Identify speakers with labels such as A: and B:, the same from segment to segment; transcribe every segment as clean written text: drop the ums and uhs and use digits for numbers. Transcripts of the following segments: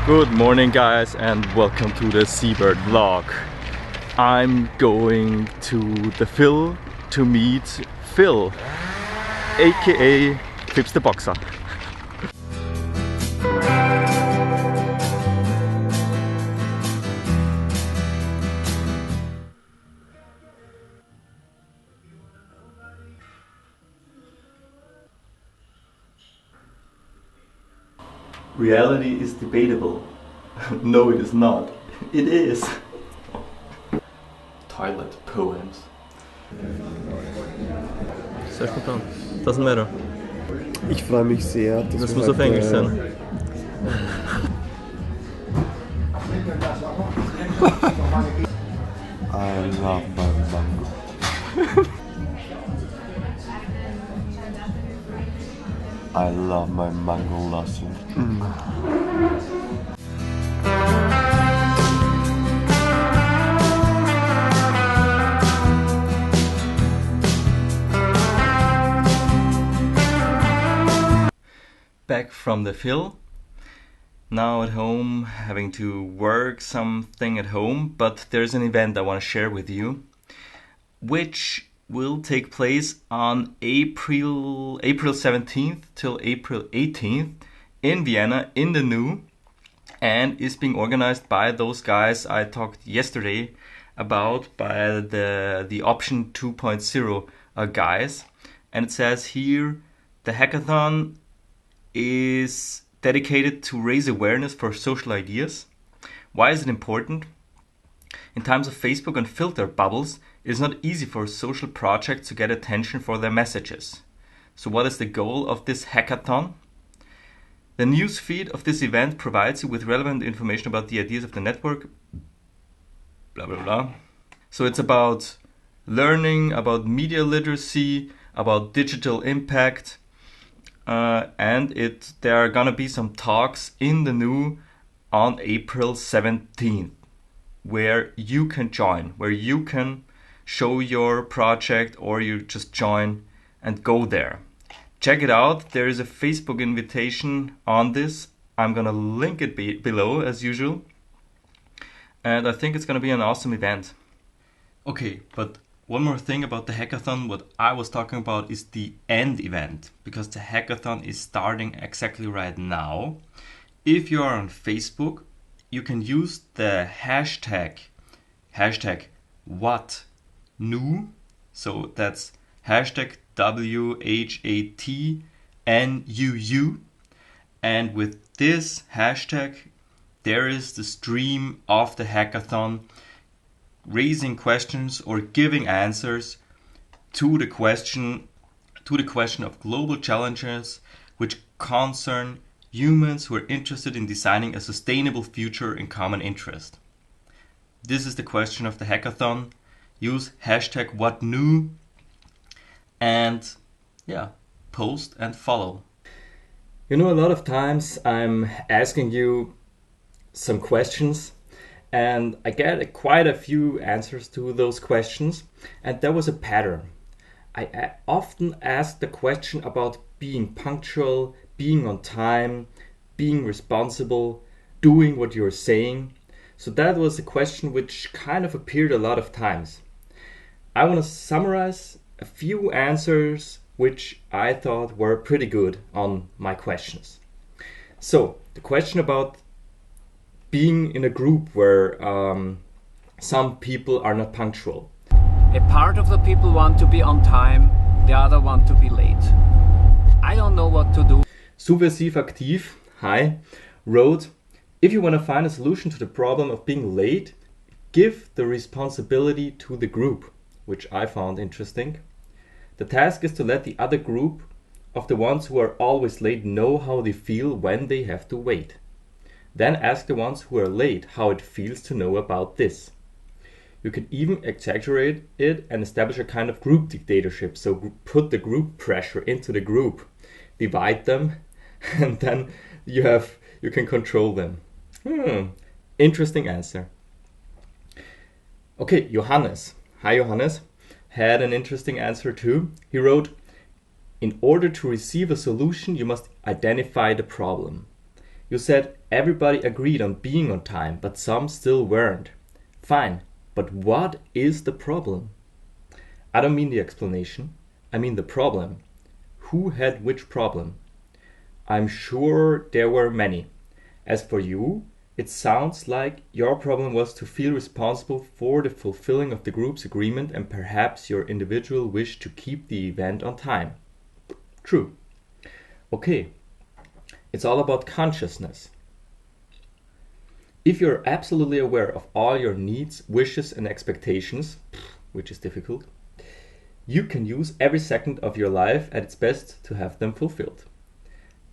A: Good morning guys and welcome to the Seabird vlog. I'm going to the Phil to meet Phil, aka Fips the Boxer. Reality is debatable. No, it is not. It is. Toilet poems. Sehr spontan. Doesn't matter.
B: Ich freue mich sehr.
A: Das muss auf Englisch sein.
B: I love my mango. I love my mango lassi.
A: Back from the Phil. Now at home, having to work something at home, but there's an event I want to share with you, which will take place on April 17th till April 18th in Vienna in the New, and is being organized by those guys I talked yesterday about, by the Option 2.0 guys. And it says here the hackathon is dedicated to raise awareness for social ideas. Why is it important? In times of Facebook and filter bubbles, it is not easy for social projects to get attention for their messages. So what is the goal of this hackathon? The newsfeed of this event provides you with relevant information about the ideas of the network, blah blah blah. So it's about learning, about media literacy, about digital impact, and there are gonna be some talks in the New on April 17th where you can join, where you can show your project, or you just join and go there. Check it out. There is a Facebook invitation on this. I'm gonna link it below as usual, and I think it's gonna be an awesome event. Okay, but one more thing about the hackathon. What I was talking about is the end event, because the hackathon is starting exactly right now. If you are on Facebook, you can use the hashtag WhatNew. So that's hashtag WHATNUU. And with this hashtag, there is the stream of the hackathon, raising questions or giving answers to the question of global challenges which concern humans who are interested in designing a sustainable future in common interest. This is the question of the hackathon. Use hashtag WhatNew and post and follow. You know, a lot of times I'm asking you some questions and I get quite a few answers to those questions, and there was a pattern. I often ask the question about being punctual, being on time, being responsible, doing what you're saying. So that was a question which kind of appeared a lot of times. I want to summarize a few answers which I thought were pretty good on my questions. So the question about being in a group where some people are not punctual.
C: A part of the people want to be on time, the other want to be late. I don't know what to do.
A: Subversiv Aktiv, hi, wrote, if you want to find a solution to the problem of being late, give the responsibility to the group, which I found interesting. The task is to let the other group of the ones who are always late know how they feel when they have to wait. Then ask the ones who are late how it feels to know about this. You can even exaggerate it and establish a kind of group dictatorship. So put the group pressure into the group, divide them, and then you can control them. Interesting answer. Okay, Johannes. Hi Johannes. Had an interesting answer too. He wrote, in order to receive a solution, you must identify the problem. You said Everybody agreed on being on time, but some still weren't. Fine, but what is the problem? I don't mean the explanation, I mean the problem. Who had which problem? I'm sure there were many. As for you, it sounds like your problem was to feel responsible for the fulfilling of the group's agreement and perhaps your individual wish to keep the event on time. True. Okay, it's all about consciousness. If you're absolutely aware of all your needs, wishes, and expectations, which is difficult, you can use every second of your life at its best to have them fulfilled.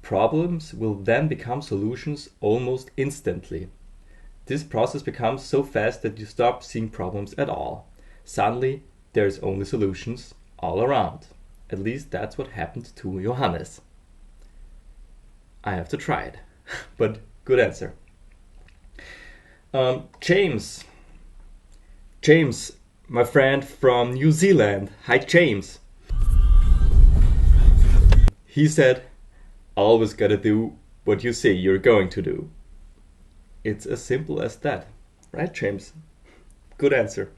A: Problems will then become solutions almost instantly. This process becomes so fast that you stop seeing problems at all. Suddenly, there's only solutions all around. At least that's what happened to Johannes. I have to try it, but good answer. James, my friend from New Zealand. Hi, James. He said, always gotta do what you say you're going to do. It's as simple as that. Right, James? Good answer.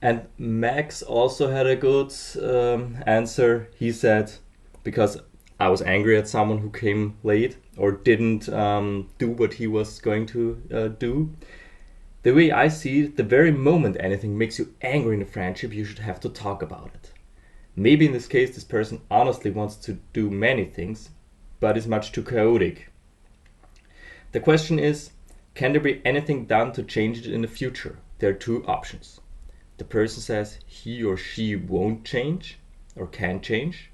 A: And Max also had a good answer. He said, because I was angry at someone who came late or didn't do what he was going to do. The way I see it, the very moment anything makes you angry in a friendship, you should have to talk about it. Maybe in this case, this person honestly wants to do many things, but is much too chaotic. The question is, can there be anything done to change it in the future? There are two options. The person says he or she won't change or can change.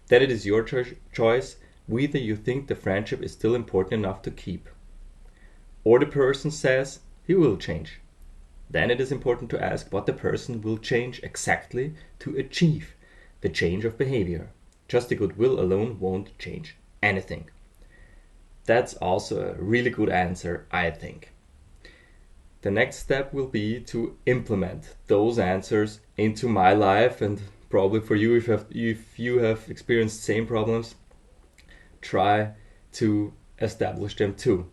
A: Then it is your choice whether you think the friendship is still important enough to keep. Or the person says he will change. Then it is important to ask what the person will change exactly to achieve the change of behavior. Just the goodwill alone won't change anything. That's also a really good answer, I think. The next step will be to implement those answers into my life, and probably for you, if you have experienced same problems, try to establish them too.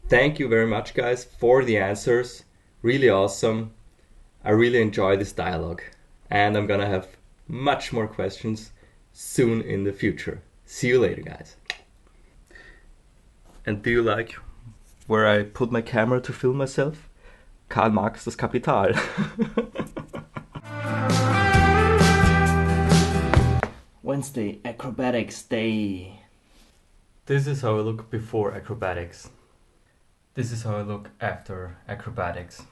A: Thank you very much, guys, for the answers. Really awesome. I really enjoy this dialogue, and I'm gonna have much more questions soon in the future. See you later, guys. And do you like where I put my camera to film myself? Karl Marx, das Kapital. Wednesday, acrobatics day. This is how I look before acrobatics. This is how I look after acrobatics.